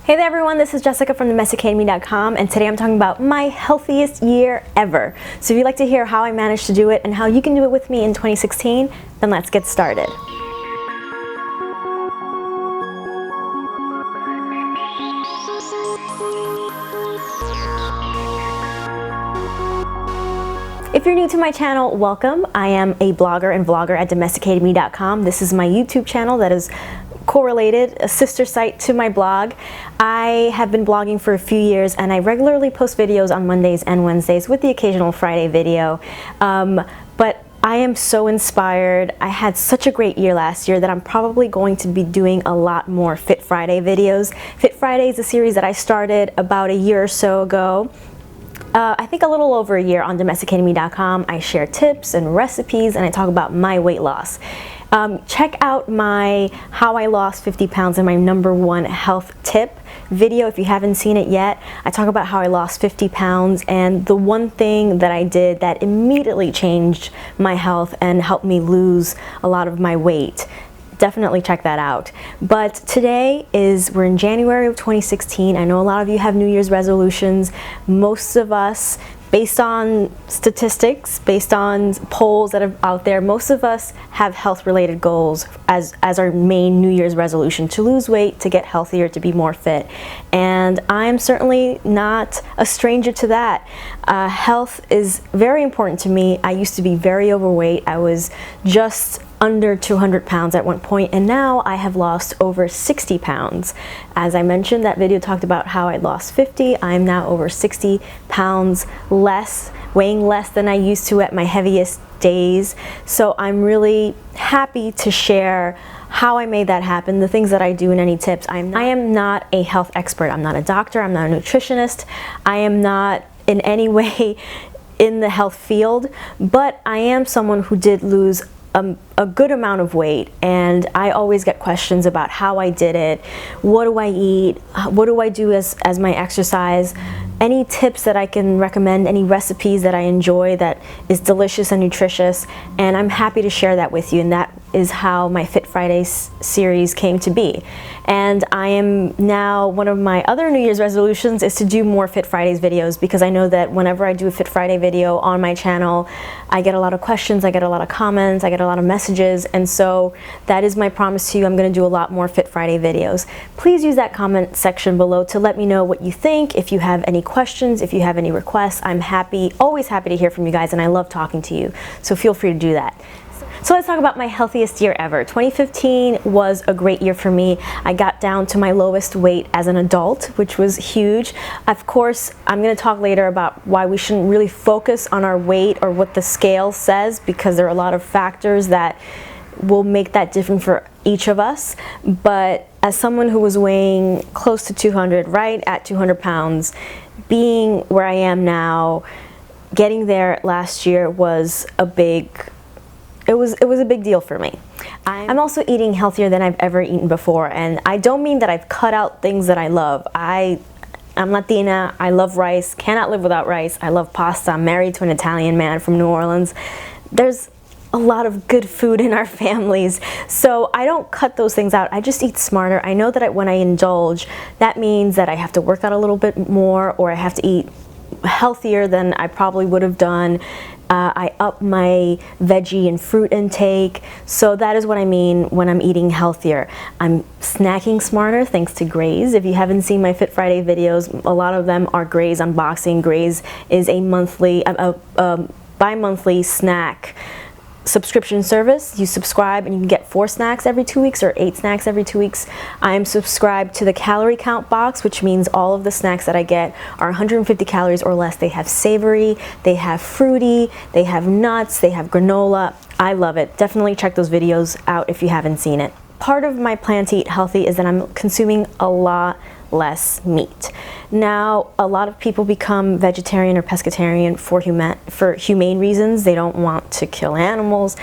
Hey there everyone, this is Jessica from themessacademy.com, and today I'm talking about my healthiest year ever. So if you'd like to hear how I managed to do it and how you can do it with me in 2016, then let's get started. If you're new to my channel, welcome. I am a blogger and vlogger at themessacademy.com. This is my YouTube channel that is correlated, a sister site to my blog. I have been blogging for a few years and I regularly post videos on Mondays and Wednesdays with the occasional Friday video. But I am so inspired. I had such a great year last year that I'm probably going to be doing a lot more Fit Friday videos. Fit Friday is a series that I started about a year or so ago. I think a little over a year on themessacademy.com. I share tips and recipes and I talk about my weight loss. Check out my How I Lost 50 Pounds and my #1 health tip video if you haven't seen it yet. I talk about how I lost 50 pounds and the one thing that I did that immediately changed my health and helped me lose a lot of my weight. Definitely check that out. But today we're in January of 2016. I know a lot of you have New Year's resolutions. Most of us, based on statistics, based on polls that are out there, most of us have health-related goals as our main New Year's resolution: to lose weight, to get healthier, to be more fit. And I'm certainly not a stranger to that. Health is very important to me. I used to be very overweight. I was just under 200 pounds at one point, and now I have lost over 60 pounds. As I mentioned, that video talked about how I lost 50. I'm now over 60 pounds less, weighing less than I used to at my heaviest days. So I'm really happy to share how I made that happen, the things that I do, and any tips. I am not a health expert. I'm not a doctor. I'm not a nutritionist. I am not in any way in the health field, but I am someone who did lose a good amount of weight, and I always get questions about how I did it, what do I eat, what do I do as my exercise, any tips that I can recommend, any recipes that I enjoy that is delicious and nutritious, and I'm happy to share that with you. And that is how my Fit Fridays series came to be. And I am now, one of my other New Year's resolutions is to do more Fit Fridays videos, because I know that whenever I do a Fit Friday video on my channel, I get a lot of questions, I get a lot of comments, I get a lot of messages, and so that is my promise to you. I'm going to do a lot more Fit Friday videos. Please use that comment section below to let me know what you think. If you have any questions, if you have any requests, I'm always happy to hear from you guys, and I love talking to you, so feel free to do that. So let's talk about my healthiest year ever. 2015 was a great year for me. I got down to my lowest weight as an adult, which was huge. Of course, I'm going to talk later about why we shouldn't really focus on our weight or what the scale says, because there are a lot of factors that will make that different for each of us. But as someone who was weighing close to 200, right at 200 pounds, being where I am now, getting there last year was a big It was a big deal for me. I'm also eating healthier than I've ever eaten before, and I don't mean that I've cut out things that I love. I'm Latina, I love rice, cannot live without rice. I love pasta, I'm married to an Italian man from New Orleans. There's a lot of good food in our families, so I don't cut those things out. I just eat smarter. I know that when I indulge, that means that I have to work out a little bit more, or I have to eat healthier than I probably would have done. I up my veggie and fruit intake, so that is what I mean when I'm eating healthier. I'm snacking smarter thanks to Graze. If you haven't seen my Fit Friday videos, a lot of them are Graze unboxing. Graze is a bi-monthly snack subscription service. You subscribe and you can get 4 snacks every 2 weeks or 8 snacks every 2 weeks. I'm subscribed to the calorie count box, which means all of the snacks that I get are 150 calories or less. They have savory, they have fruity, they have nuts, they have granola. I love it. Definitely check those videos out if you haven't seen it. Part of my plan to eat healthy is that I'm consuming a lot less meat. Now, a lot of people become vegetarian or pescetarian for humane reasons. They don't want to kill animals.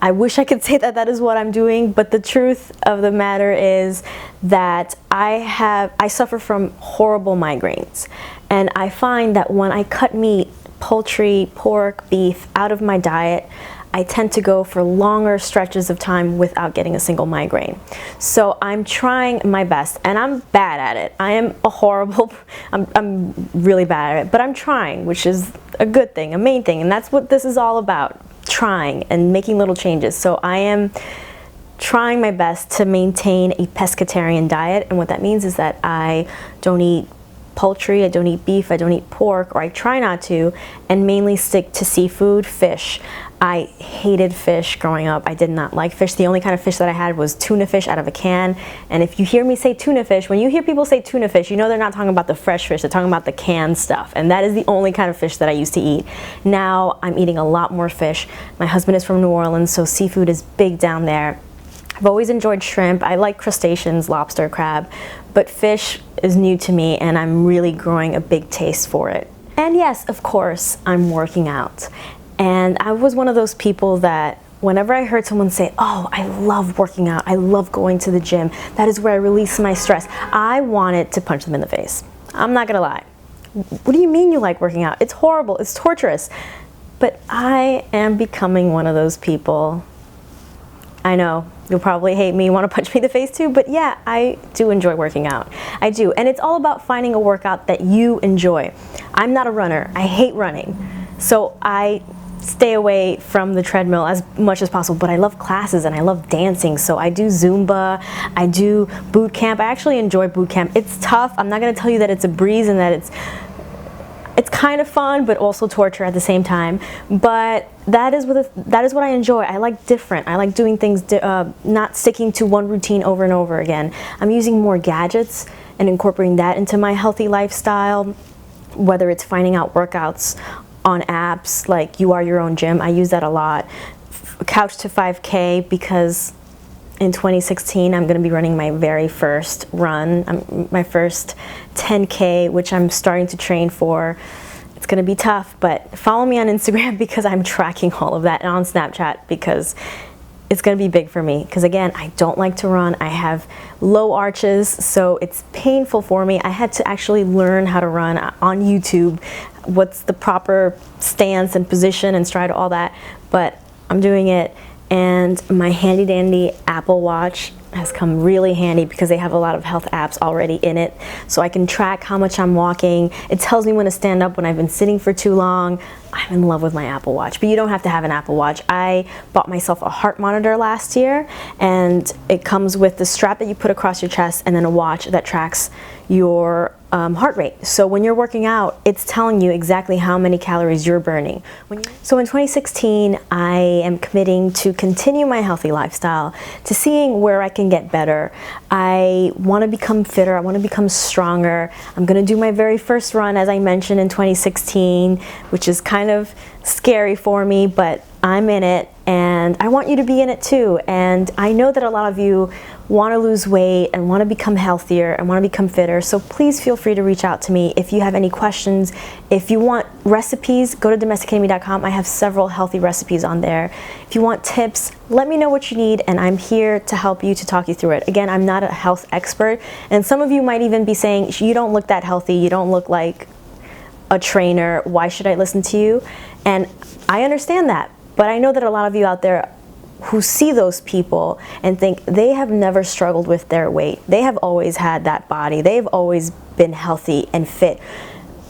I wish I could say that that is what I'm doing, but the truth of the matter is that I suffer from horrible migraines, and I find that when I cut meat, poultry, pork, beef out of my diet, I tend to go for longer stretches of time without getting a single migraine. So I'm trying my best, and I'm bad at it. I am a horrible, I'm really bad at it, but I'm trying, which is a good thing, a main thing, and that's what this is all about, trying and making little changes. So I am trying my best to maintain a pescetarian diet, and what that means is that I don't eat poultry, I don't eat beef, I don't eat pork, or I try not to, and mainly stick to seafood, fish. I hated fish growing up. I did not like fish. The only kind of fish that I had was tuna fish out of a can. And if you hear me say tuna fish, when you hear people say tuna fish, you know they're not talking about the fresh fish, they're talking about the canned stuff. And that is the only kind of fish that I used to eat. Now I'm eating a lot more fish. My husband is from New Orleans, so seafood is big down there. I've always enjoyed shrimp. I like crustaceans, lobster, crab, but fish is new to me, and I'm really growing a big taste for it. And yes, of course, I'm working out. And I was one of those people that whenever I heard someone say, oh, I love working out, I love going to the gym, that is where I release my stress, I wanted to punch them in the face. I'm not gonna lie. What do you mean you like working out? It's horrible, it's torturous. But I am becoming one of those people. I know, you'll probably hate me, want to punch me in the face too, but yeah, I do enjoy working out. I do, and it's all about finding a workout that you enjoy. I'm not a runner, I hate running, so I stay away from the treadmill as much as possible, but I love classes and I love dancing, so I do Zumba, I do boot camp. I actually enjoy boot camp. It's tough. I'm not going to tell you that it's a breeze and that it's kind of fun, but also torture at the same time. But that is what I enjoy. I like different. I like doing things, not sticking to one routine over and over again. I'm using more gadgets and incorporating that into my healthy lifestyle, whether it's finding out workouts on apps like You Are Your Own Gym. I use that a lot. Couch to 5K, because in 2016 I'm going to be running my very first run, my first 10K, which I'm starting to train for. It's going to be tough, but follow me on Instagram because I'm tracking all of that, and on Snapchat because it's going to be big for me. Because again, I don't like to run. I have low arches, so it's painful for me. I had to actually learn how to run on YouTube, what's the proper stance and position and stride, all that, but I'm doing it. And my handy dandy Apple Watch has come really handy because they have a lot of health apps already in it, so I can track how much I'm walking. It tells me when to stand up when I've been sitting for too long. I'm in love with my Apple Watch, but you don't have to have an Apple Watch. I bought myself a heart monitor last year, and it comes with the strap that you put across your chest and then a watch that tracks your heart rate. So when you're working out, it's telling you exactly how many calories you're burning. So in 2016, I am committing to continue my healthy lifestyle, to seeing where I can get better. I want to become fitter. I want to become stronger. I'm going to do my very first run, as I mentioned, in 2016, which is kind of scary for me, but I'm in it, and I want you to be in it too. And I know that a lot of you want to lose weight and want to become healthier and want to become fitter, so please feel free to reach out to me if you have any questions. If you want recipes, go to domesticatedme.com. I have several healthy recipes on there. If you want tips, let me know what you need, and I'm here to help you, to talk you through it. Again, I'm not a health expert, and some of you might even be saying, you don't look that healthy, you don't look like a trainer, why should I listen to you? And I understand that, but I know that a lot of you out there who see those people and think they have never struggled with their weight. They have always had that body. They've always been healthy and fit.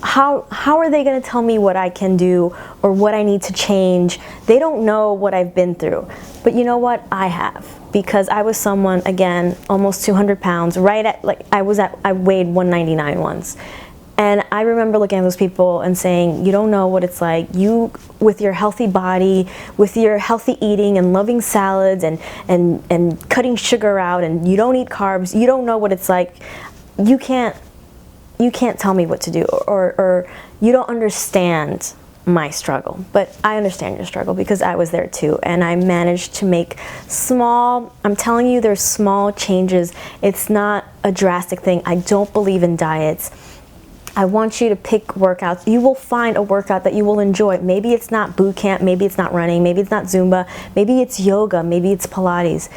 How are they going to tell me what I can do or what I need to change? They don't know what I've been through. But you know what? I have. Because I was someone, again, almost 200 pounds, right at, like, I weighed 199 once. And I remember looking at those people and saying, you don't know what it's like. You, with your healthy body, with your healthy eating and loving salads and cutting sugar out, and you don't eat carbs, you don't know what it's like. You can't tell me what to do, or you don't understand my struggle. But I understand your struggle because I was there too, and I managed to make small, I'm telling you, there's small changes. It's not a drastic thing. I don't believe in diets. I want you to pick workouts. You will find a workout that you will enjoy. Maybe it's not boot camp, maybe it's not running, maybe it's not Zumba, maybe it's yoga, maybe it's Pilates.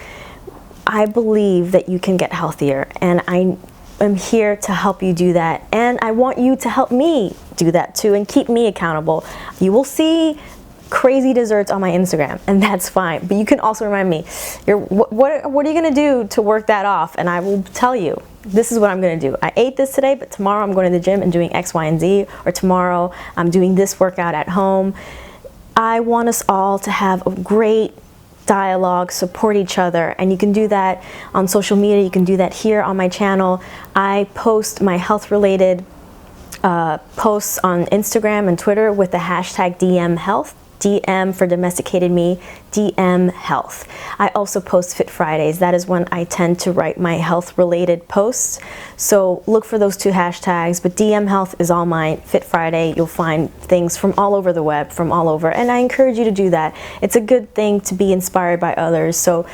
I believe that you can get healthier, and I am here to help you do that. And I want you to help me do that too and keep me accountable. You will see crazy desserts on my Instagram, and that's fine. But you can also remind me, what are you gonna do to work that off? And I will tell you, this is what I'm gonna do. I ate this today, but tomorrow I'm going to the gym and doing X, Y, and Z, or tomorrow I'm doing this workout at home. I want us all to have a great dialogue, support each other, and you can do that on social media. You can do that here on my channel. I post my health related posts on Instagram and Twitter with the hashtag DM Health. DM for domesticated me, DM Health. I also post Fit Fridays. That is when I tend to write my health related posts. So look for those two hashtags, but DM Health is all mine. Fit Friday, you'll find things from all over the web, from all over, and I encourage you to do that. It's a good thing to be inspired by others. So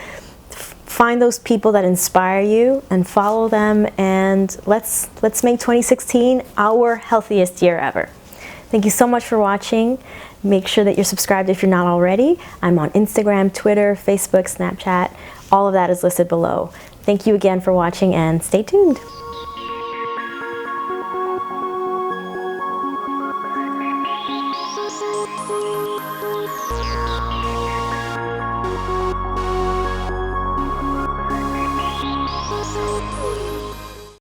find those people that inspire you and follow them, and let's make 2016 our healthiest year ever. Thank you so much for watching. Make sure that you're subscribed if you're not already. I'm on Instagram, Twitter, Facebook, Snapchat. All of that is listed below. Thank you again for watching, and stay tuned.